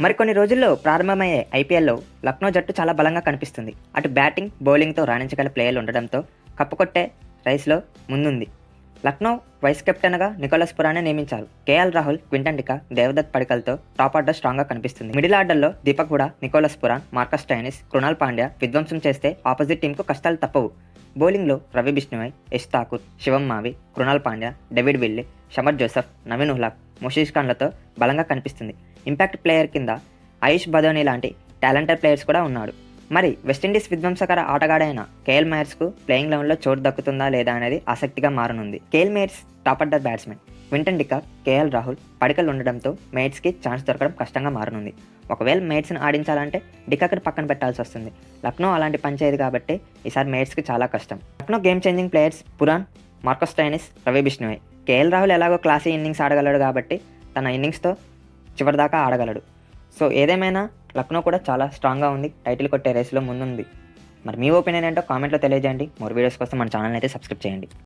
మరికొన్ని రోజుల్లో ప్రారంభమయ్యే ఐపీఎల్లో లక్నో జట్టు చాలా బలంగా కనిపిస్తుంది. అటు బ్యాటింగ్, బౌలింగ్తో రాణించగల ప్లేయర్లు ఉండడంతో కప్పుకొట్టే రేస్లో ముందుంది. లక్నో వైస్ కెప్టెన్గా నికోలస్ పురాణ్ని నియమించారు. KL Rahul, Quinton de Kock, Devdutt పడికల్తో టాప్ ఆర్డర్ స్ట్రాంగ్గా కనిపిస్తుంది. మిడిల్ ఆర్డర్లో Deepak Hooda, Nicholas Pooran, Marcus Stoinis, Krunal Pandya విధ్వంసం చేస్తే ఆపోజిట్ టీంకు కష్టాలు తప్పవు. బౌలింగ్లో Ravi Bishnoi, Yash Thakur, Shivam Mavi, Krunal Pandya, David Willey, Shamar Joseph, Naveen ul-Haq, ముషీష్ ఖాన్లతో బలంగా కనిపిస్తుంది. ఇంపాక్ట్ ప్లేయర్ కింద ఆయుష్ బదోని లాంటి టాలెంటెడ్ ప్లేయర్స్ కూడా ఉన్నాడు. మరి వెస్టిండీస్ విధ్వంసకర ఆటగాడైన కేఎల్ మేయర్స్కు ప్లేయింగ్ లెవెన్లో చోటు దక్కుతుందా లేదా అనేది ఆసక్తిగా మారనుంది. Kyle Mayers top order batsmen. Quinton de Kock, KL Rahul, Padikkal ఉండడంతో మేయర్స్కి ఛాన్స్ దొరకడం కష్టంగా మారనుంది. ఒకవేళ మేయర్స్ని ఆడించాలంటే డికాకి పక్కన పెట్టాల్సి వస్తుంది. లక్నో అలాంటి పని చేయదు కాబట్టి ఈసారి మేయర్స్కి చాలా కష్టం. Lucknow game changing players Pooran, Marcus Stoinis, Ravi Bishnoi. KL Rahul ఎలాగో క్లాసీ ఇన్నింగ్స్ ఆడగలడు కాబట్టి తన ఇన్నింగ్స్తో చివరిదాకా ఆడగలడు. సో ఏదేమైనా లక్నో కూడా చాలా స్ట్రాంగ్గా ఉంది. టైటిల్ కొట్టే రేసులో ముందుంది. మరి మీ ఒపీనియన్ ఏంటో కామెంట్లో తెలియజేయండి. మోర్ వీడియోస్ కోసం మన ఛానల్ని అయితే సబ్స్క్రైబ్ చేయండి.